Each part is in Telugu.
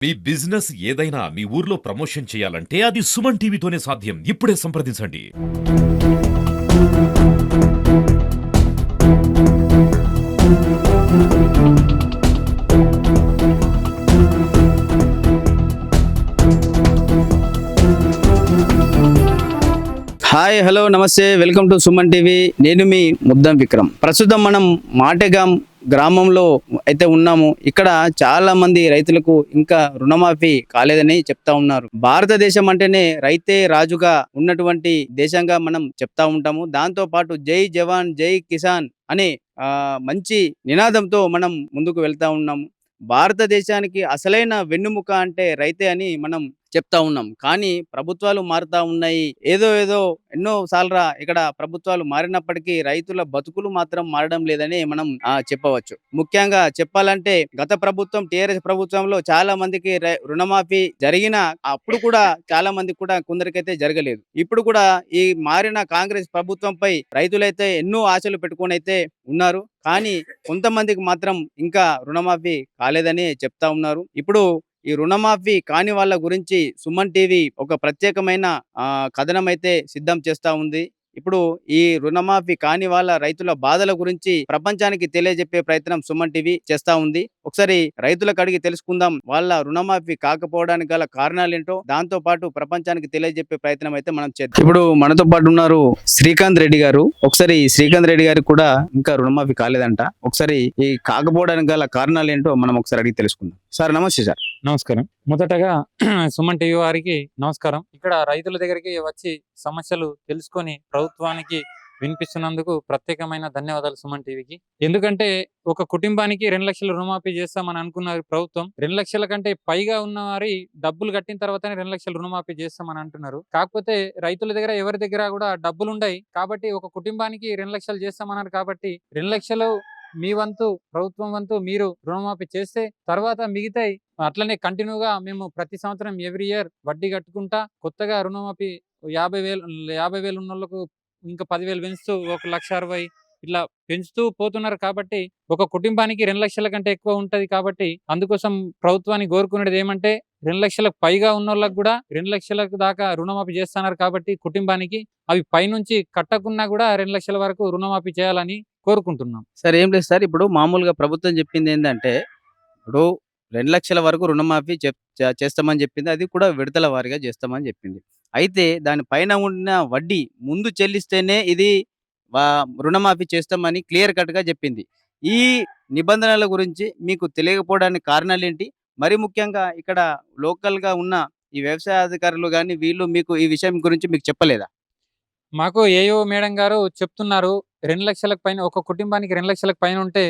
మీ బిజినెస్ ఏదైనా మీ ఊర్లో ప్రమోషన్ చేయాలంటే అది సుమన్ టీవీతోనే సాధ్యం. ఇప్పుడే సంప్రదించండి. హాయ్ హలో నమస్తే వెల్కమ్ టు సుమన్ టీవీ. నేను మీ ముద్దం విక్రమ్. ప్రస్తుతం మనం మాటెగాం గ్రామంలో అయితే ఉన్నాము. ఇక్కడ చాలా మంది రైతులకు ఇంకా రుణమాఫీ కాలేదని చెప్తా ఉన్నారు. భారతదేశం అంటేనే రైతే రాజుగా ఉన్నటువంటి దేశంగా మనం చెప్తా ఉంటాము. దాంతో పాటు జై జవాన్ జై కిసాన్ అనే మంచి నినాదంతో మనం ముందుకు వెళ్తా ఉన్నాము. భారతదేశానికి అసలైన వెన్నుముక అంటే రైతే అని మనం చెప్తా ఉన్నాం. కానీ ప్రభుత్వాలు మారుతా ఉన్నాయి. ఏదో ఎన్నో సార్లు ఇక్కడ ప్రభుత్వాలు మారినప్పటికీ రైతుల బతుకులు మాత్రం మారడం లేదని మనం చెప్పవచ్చు. ముఖ్యంగా చెప్పాలంటే గత ప్రభుత్వం టీఆర్ఎస్ ప్రభుత్వంలో చాలా మందికి రుణమాఫీ జరిగిన అప్పుడు కూడా చాలా మందికి కూడా కొందరికైతే జరగలేదు. ఇప్పుడు కూడా ఈ మారిన కాంగ్రెస్ ప్రభుత్వంపై రైతులైతే ఎన్నో ఆశలు పెట్టుకొని అయితే ఉన్నారు. కానీ కొంతమందికి మాత్రం ఇంకా రుణమాఫీ కాలేదని చెప్తా ఉన్నారు. ఇప్పుడు ఈ రుణమాఫీ కాని వాళ్ళ గురించి సుమన్ టీవీ ఒక ప్రత్యేకమైన కథనం అయితే సిద్ధం చేస్తా ఉంది. ఇప్పుడు ఈ రుణమాఫీ కాని వాళ్ళ రైతుల బాధల గురించి ప్రపంచానికి తెలియజెప్పే ప్రయత్నం సుమన్ టీవీ చేస్తా ఉంది. ఒకసారి రైతులకు అడిగి తెలుసుకుందాం వాళ్ళ రుణమాఫీ కాకపోవడానికి గల కారణాలేంటో, దాంతో పాటు ప్రపంచానికి తెలియజెప్పే ప్రయత్నం అయితే మనం చేద్దాం. ఇప్పుడు మనతో పాటు ఉన్నారు శ్రీకాంత్ రెడ్డి గారు. ఒకసారి శ్రీకాంత్ రెడ్డి గారికి కూడా ఇంకా రుణమాఫీ కాలేదంట. ఒకసారి ఈ కాకపోవడానికి గల కారణాలు ఏంటో మనం ఒకసారి అడిగి తెలుసుకుందాం. సార్ నమస్తే. సార్ నమస్కారం. మొదటగా సుమన్ టీవీ వారికి నమస్కారం. ఇక్కడ రైతుల దగ్గరికి వచ్చి సమస్యలు తెలుసుకొని ప్రభుత్వానికి వినిపిస్తున్నందుకు ప్రత్యేకమైన ధన్యవాదాలు సుమన్ టీవీకి. ఎందుకంటే ఒక కుటుంబానికి 2 లక్షల రుణమాఫీ చేస్తామని అనుకున్నారు ప్రభుత్వం. 2 లక్షల కంటే పైగా ఉన్న వారి డబ్బులు కట్టిన తర్వాతనే 2 లక్షల రుణమాఫీ చేస్తామని అంటున్నారు. కాకపోతే రైతుల దగ్గర ఎవరి దగ్గర కూడా డబ్బులు ఉన్నాయి కాబట్టి ఒక కుటుంబానికి 2 లక్షలు చేస్తామన్నారు కాబట్టి 2 లక్షలు మీ వంతు ప్రభుత్వం వంతు మీరు రుణమాఫీ చేస్తే తర్వాత మిగతాయి అట్లనే కంటిన్యూగా మేము ప్రతి సంవత్సరం ఎవ్రీ ఇయర్ వడ్డీ కట్టుకుంటా కొత్తగా రుణమాఫీ 50,000 ఉన్న వాళ్ళకు ఇంకా 10,000 పెంచుతూ 1,60,000 ఇట్లా పెంచుతూ పోతున్నారు. కాబట్టి ఒక కుటుంబానికి 2 లక్షల కంటే ఎక్కువ ఉంటది. కాబట్టి అందుకోసం ప్రభుత్వాన్ని కోరుకునేది ఏమంటే 2 లక్షలకు పైగా ఉన్న వాళ్ళకి కూడా 2 లక్షలకు దాకా రుణమాఫీ చేస్తున్నారు. కాబట్టి కుటుంబానికి అవి పైనుంచి కట్టకున్నా కూడా 2 లక్షల వరకు రుణమాఫీ చేయాలని కోరుకుంటున్నాం. సార్ ఏం లేదు సార్, ఇప్పుడు మామూలుగా ప్రభుత్వం చెప్పింది ఏంటంటే ఇప్పుడు 2 లక్షల వరకు రుణమాఫీ చేస్తామని చెప్పింది. అది కూడా విడతల వారీగా చేస్తామని చెప్పింది. అయితే దానిపైన ఉన్న వడ్డీ ముందు చెల్లిస్తేనే ఇది రుణమాఫీ చేస్తామని క్లియర్ కట్‌గా చెప్పింది. ఈ నిబంధనల గురించి మీకు తెలియకపోవడానికి కారణాలేంటి? మరి ముఖ్యంగా ఇక్కడ లోకల్‌గా ఉన్న ఈ వ్యవసాయ అధికారులు గాని వీళ్ళు మీకు ఈ విషయం గురించి మీకు చెప్పలేదా? మాకు ఏయో మేడం గారు చెప్తున్నారు 2 లక్షలకు పైన ఒక కుటుంబానికి 2 లక్షలకు పైన ఉంటే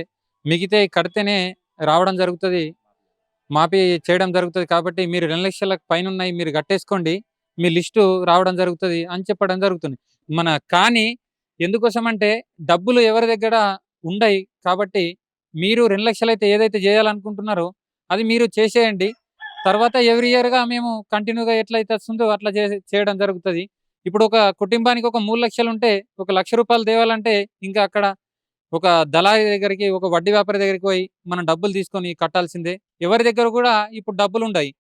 మిగతాయి కడితేనే రావడం జరుగుతుంది, మాఫీ చేయడం జరుగుతుంది. కాబట్టి మీరు 2 లక్షలకు పైన ఉన్నాయి మీరు కట్టేసుకోండి, మీ లిస్టు రావడం జరుగుతుంది అని చెప్పడం జరుగుతుంది. కానీ ఎందుకోసం అంటే డబ్బులు ఎవరి దగ్గర ఉండయి కాబట్టి మీరు 2 లక్షలు అయితే ఏదైతే చేయాలనుకుంటున్నారో అది మీరు చేసేయండి. తర్వాత ఎవ్రీ ఇయర్గా మేము కంటిన్యూగా ఎట్లయితే వస్తుందో అట్లా చేయడం జరుగుతుంది. ఇప్పుడు ఒక కుటుంబానికి ఒక 3 లక్షలు ఉంటే ఒక ₹1,00,000 తేవాలంటే ఇంకా అక్కడ ఒక దళారి దగ్గరికి ఒక వడ్డీ వ్యాపారి దగ్గరికి పోయి మనం డబ్బులు తీసుకొని కట్టాల్సిందే. ఎవరి దగ్గర కూడా ఇప్పుడు డబ్బులు ఉండయి.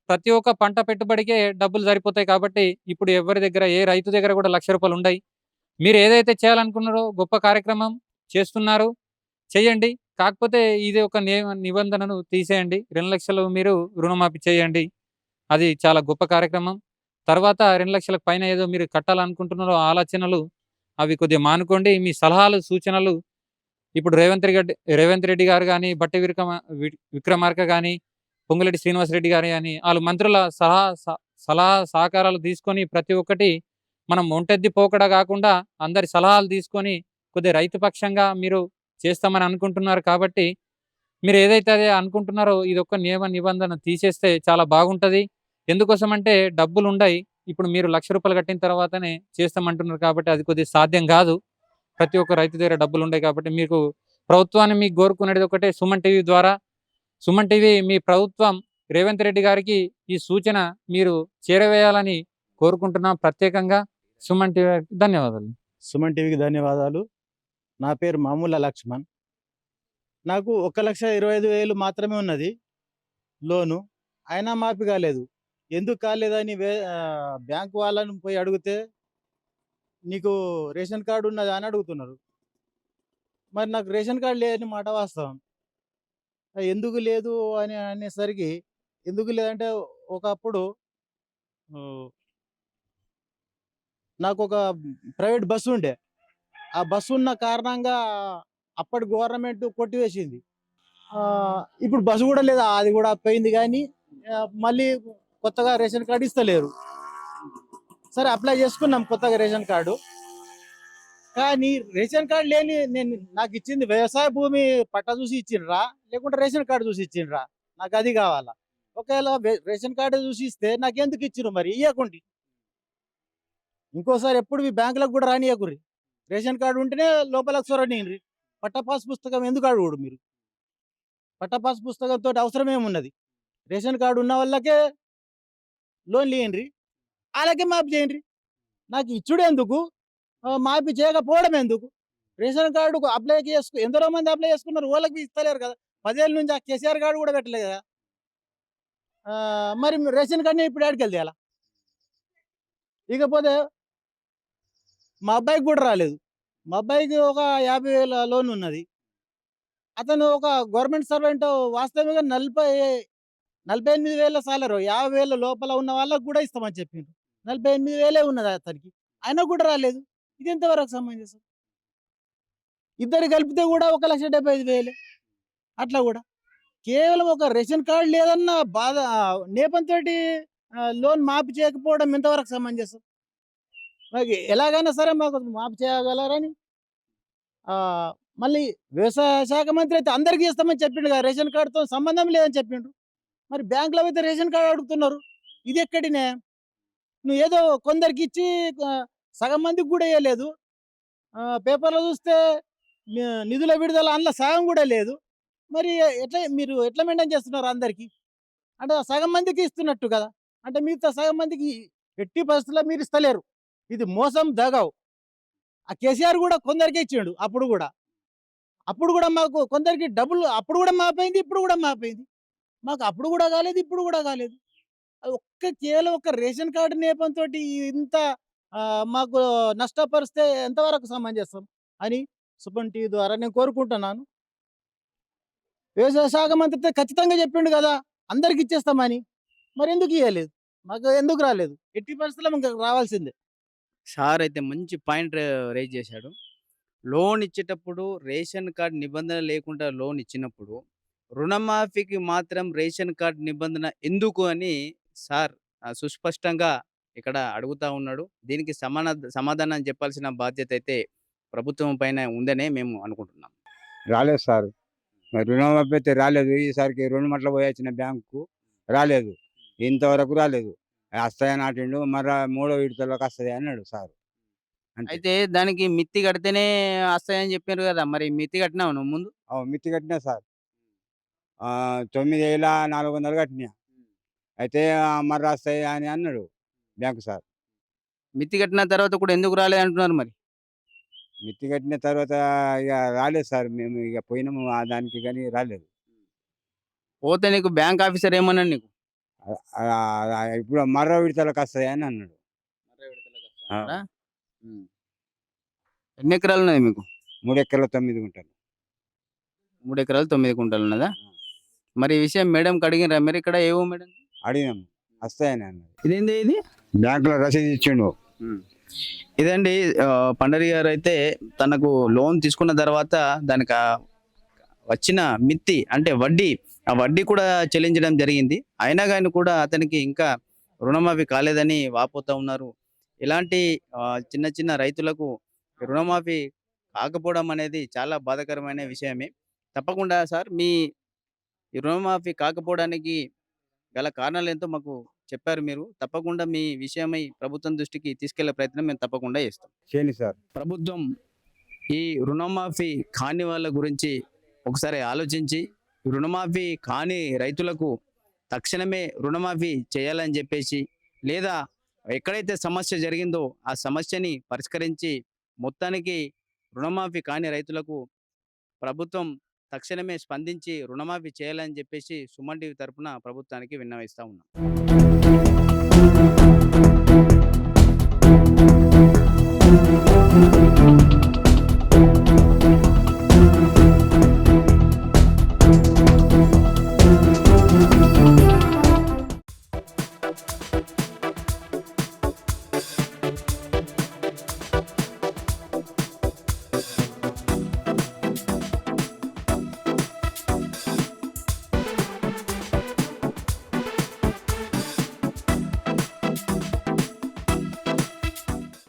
ప్రతి ఒక్క పంట పెట్టుబడికే డబ్బులు సరిపోతాయి. కాబట్టి ఇప్పుడు ఎవరి దగ్గర ఏ రైతు దగ్గర కూడా ₹1,00,000 ఉండయి. మీరు ఏదైతే చేయాలనుకున్నారో గొప్ప కార్యక్రమం చేస్తున్నారు, చెయ్యండి. కాకపోతే ఇది ఒక నిబంధనను తీసేయండి. 2 లక్షలు మీరు రుణమాఫీ చేయండి. అది చాలా గొప్ప కార్యక్రమం. తర్వాత 2 లక్షలకు పైన ఏదో మీరు కట్టాలనుకుంటున్నారో ఆలోచనలు అవి కొద్దిగా మానుకోండి. మీ సలహాలు సూచనలు ఇప్పుడు రేవంత్ రెడ్డి గారు కానీ, బట్టి విక్రమార్క కానీ, పొంగులేటి శ్రీనివాసరెడ్డి గారు కానీ వాళ్ళు మంత్రుల సలహా సహకారాలు తీసుకొని ప్రతి ఒక్కటి మనం ఒంటెద్ది పోకడ కాకుండా అందరి సలహాలు తీసుకొని కొద్దిగా రైతు పక్షంగా మీరు చేస్తామని అనుకుంటున్నారు. కాబట్టి మీరు ఏదైతే అదే అనుకుంటున్నారో ఇది ఒక నిబంధన తీసేస్తే చాలా బాగుంటుంది. ఎందుకోసం అంటే డబ్బులు ఉండయి. ఇప్పుడు మీరు ₹1,00,000 కట్టిన తర్వాతనే చేస్తామంటున్నారు కాబట్టి అది కొద్దిగా సాధ్యం కాదు. ప్రతి ఒక్క రైతు దగ్గర డబ్బులు ఉన్నాయి కాబట్టి మీకు ప్రభుత్వాన్ని మీకు కోరుకునేది ఒకటే సుమన్ టీవీ ద్వారా. సుమన్ టీవీ మీ ప్రభుత్వం రేవంత్ రెడ్డి గారికి ఈ సూచన మీరు చేరవేయాలని కోరుకుంటున్నాం ప్రత్యేకంగా. సుమన్ టీవీ ధన్యవాదాలు. సుమన్ టీవీకి ధన్యవాదాలు. నా పేరు మామూల లక్ష్మణ్. నాకు 1,25,000 మాత్రమే ఉన్నది లోను. అయినా మాఫీ కాలేదు. ఎందుకు కాలేదని బ్యాంక్ వాళ్ళని పోయి అడిగితే, "నీకు రేషన్ కార్డ్ ఉన్నదా?" అని అడుగుతున్నారు. మరి నాకు రేషన్ కార్డ్ లేని మాట వాస్తవం. ఎందుకు లేదు అని అనేసరికి, ఎందుకు లేదంటే ఒకప్పుడు హ్మ్, నాకొక ప్రైవేట్ బస్సు ఉండే. ఆ బస్సు ఉన్న కారణంగా అప్పటి గవర్నమెంట్ కొట్టివేసింది. ఇప్పుడు బస్సు గూడా లేదు. అది గూడా పోయింది గానీ, మళ్ళీ కొత్తగా రేషన్ కార్డ్ ఇస్తలేరు. సరే అప్లై చేసుకున్నాం కొత్తగా రేషన్ కార్డు. కానీ రేషన్ కార్డ్ లేని నాకిచ్చింది వ్యవసాయ భూమి పట్టా చూసి ఇచ్చిండ్రా? లేకుంటే రేషన్ కార్డ్ చూసి ఇచ్చిండ్రా? నాకది గావాలా. ఒకవేళ రేషన్ కార్డ్ చూసి ఇస్తే నాకెందుకు ఇచ్చిర్రు మరి? ఇయ్యకుండి. ఇంకోసారి ఎప్పుడు మీ బ్యాంకులకు గూడా రానీయకుర్రి. రేషన్ కార్డ్ ఉంటేనే లోపలకు చొరవనీయండ్రి. పట్టా పాస్ పుస్తకం ఎందుకు అడుగుడు మీరు? పట్టా పాస్ పుస్తకంతోటి అవసరమేమున్నది? రేషన్ కార్డ్ ఉన్న వాళ్ళకే లోన్‌లియ్యండ్రి. ఆళ్ళకే మాఫీ చేయండ్రి. నాకు ఇచ్చుడెందుకు? మాఫీ చేయకపోవడం ఎందుకు? రేషన్ కార్డుకు అప్లై ఎందరో మంది అప్లై చేసుకున్నారు. ఓళ్ళకి ఇస్తలేరు కదా! 10 ఏళ్ల నుంచి ఆ కేసీఆర్ కార్డ్ కూడా పెట్టలే కదా! మరి రేషన్ కార్డ్‌ని ఇప్పుడు ఏడికెళ్ళి తేలా? ఇకపోతే మా అబ్బాయికి కూడా రాలేదు. మా అబ్బాయికి ఒక 50,000 లోన్ ఉన్నది. అతను ఒక గవర్నమెంట్ సర్వెంట్ వాస్తవంగా 48,000 సాలరీ. 50,000 లోపల ఉన్న వాళ్ళకి కూడా ఇస్తామని చెప్పిండ్రు. 48,000 ఉన్నది అతనికి. అయినా కూడా రాలేదు. ఇది ఎంతవరకు సమంజసం? ఇద్దరు కలిపితే కూడా 1,75,000 అట్లా కూడా. కేవలం ఒక రేషన్ కార్డ్ లేదన్న బాధ నేపంతోటి లోన్ మాఫీ చేయకపోవడం ఎంతవరకు సమంజసం? మరి ఎలాగైనా సరే మాకు మాఫీ చేయగలరని మళ్ళీ వ్యవసాయ శాఖ మంత్రి అయితే అందరికీ ఇస్తామని చెప్పిండు కదా! రేషన్ కార్డ్‌తో సంబంధం లేదని చెప్పిండు. మరి బ్యాంక్‌లో అయితే రేషన్ కార్డ్ అడుగుతున్నారు. ఇది ఎక్కడి న్యాయం? నువ్వేదో కొందరికిచ్చి సగం మందికి కూడా ఇయ్యలేదు. పేపర్‌లో చూస్తే నిధుల విడుదల అందులో సగం కూడా లేదు. మరి మీరు ఎట్లా మెయింటైన్ చేస్తున్నారు అందరికి? అంటే ఆ సగం మందికి ఇస్తున్నట్టు కదా! అంటే మిగతా సగం మందికి ఎట్టి పరిస్థితుల్లో మీరు ఇస్తలేరు. ఇది మోసం, దగావు. ఆ కేసీఆర్ కూడా కొందరికే ఇచ్చిండు అప్పుడు కూడా. అప్పుడు కూడా మాకు కొందరికి డబ్బులు అప్పుడు కూడా మాపైంది, ఇప్పుడు కూడా మాపైంది. మాకు అప్పుడు కూడా కాలేదు, ఇప్పుడు కూడా కాలేదు. అది కేవలం ఒక రేషన్ కార్డ్ నేపంతోటి ఇంత మాకు నష్టపరిస్తే ఎంతవరకు సమంజసం అని సుమన్ టీవీ ద్వారా నేను కోరుకుంటున్నాను. వ్యవసాయ శాఖ మంత్రి ఖచ్చితంగా చెప్పిండు కదా! అందరికి ఇచ్చేస్తామని. మరెందుకు ఇయ్యలేదు? మాకు ఎందుకు రాలేదు? ఎట్టి పరిస్థితుల్లో మాకు రావాల్సిందే. సార్ అయితే మంచి పాయింట్ రైజ్ చేశాడు. లోన్ ఇచ్చేటప్పుడు రేషన్ కార్డ్ నిబంధన లేకుండా లోన్ ఇచ్చినప్పుడు, రుణమాఫీకి మాత్రం రేషన్ కార్డ్ నిబంధన ఎందుకు అని సార్ సుస్పష్టంగా ఇక్కడ అడుగుతా ఉన్నాడు. దీనికి సమాధానం చెప్పాల్సిన బాధ్యత అయితే ప్రభుత్వం పైన ఉందనే మేము అనుకుంటున్నాం. రాలేదు సార్. మరి రుణమాఫీ అయితే రాలేదు. ఈసారికి 2 మట్ల పోయొచ్చిన బ్యాంకుకు రాలేదు. ఇంతవరకు రాలేదు. వస్తాయని అంటుండు. మళ్ళా మూడో విడతలోకి వస్తది అన్నాడు సారు. అంతే. అయితే దానికి మిత్తి కడితేనే వస్తాయని చెప్పారు కదా! మరి మిత్తి కట్టినావా నువ్వు ముందు? మిత్తి కట్టినా సార్. 9,400 కట్టినా. అయితే మర్ర వస్తాయి అని అన్నాడు బ్యాంకు సార్. మిత్తి కట్టిన తర్వాత కూడా ఎందుకు రాలేదంటున్నారు మరి? మిత్తి కట్టిన తర్వాత ఇక రాలేదు సార్. మేము ఇక పోయినాము దానికి గాని రాలేదు. పోతే నీకు బ్యాంక్ ఆఫీసర్ ఏమన్నాడు నీకు? ఇప్పుడు మర్ర విడతలోకి వస్తాయి అని అన్నాడు. అన్నాడా? ఎన్ని ఎకరాలు ఉన్నది మీకు? 3 ఎకరాల 9 గుంటలు. 3 ఎకరాలు 9 గుంటలు ఉన్నదా? మరి ఈ విషయం మేడంకి అడిగినరా మీరు ఇక్కడ ఏవో మేడం? అడిగినాము. వస్తాయని అన్నాడు. ఇదేంది ఇది? బ్యాంకులో రసీదు ఇచ్చిండు. ఇదండి పండరి గారు అయితే తనకు లోన్ తీసుకున్న తర్వాత దానికి వచ్చిన మిత్తి అంటే వడ్డీ, ఆ వడ్డీ కూడా చెల్లించడం జరిగింది. అయినా కానీ కూడా అతనికి ఇంకా రుణమాఫీ కాలేదని వాపోతా ఉన్నారు. ఇలాంటి చిన్న చిన్న రైతులకు రుణమాఫీ కాకపోవడం అనేది చాలా బాధాకరమైన విషయమే. తప్పకుండా సార్ మీ ఈ రుణమాఫీ కాకపోవడానికి గల కారణాలు ఏంటో మాకు చెప్పారు మీరు. తప్పకుండా మీ విషయమై ప్రభుత్వం దృష్టికి తీసుకెళ్లే ప్రయత్నం మేము తప్పకుండా చేస్తాం. చేయండి సార్. ప్రభుత్వం ఈ రుణమాఫీ కాని వాళ్ళ గురించి ఒకసారి ఆలోచించి రుణమాఫీ కాని రైతులకు తక్షణమే రుణమాఫీ చేయాలని చెప్పేసి, లేదా ఎక్కడైతే సమస్య జరిగిందో ఆ సమస్యని పరిష్కరించి మొత్తానికి రుణమాఫీ కాని రైతులకు ప్రభుత్వం తక్షణమే స్పందించి రుణమాఫీ చేయాలని చెప్పేసి సుమన్ టీవీ తరపున ప్రభుత్వానికి విన్నవిస్తా ఉన్నాం.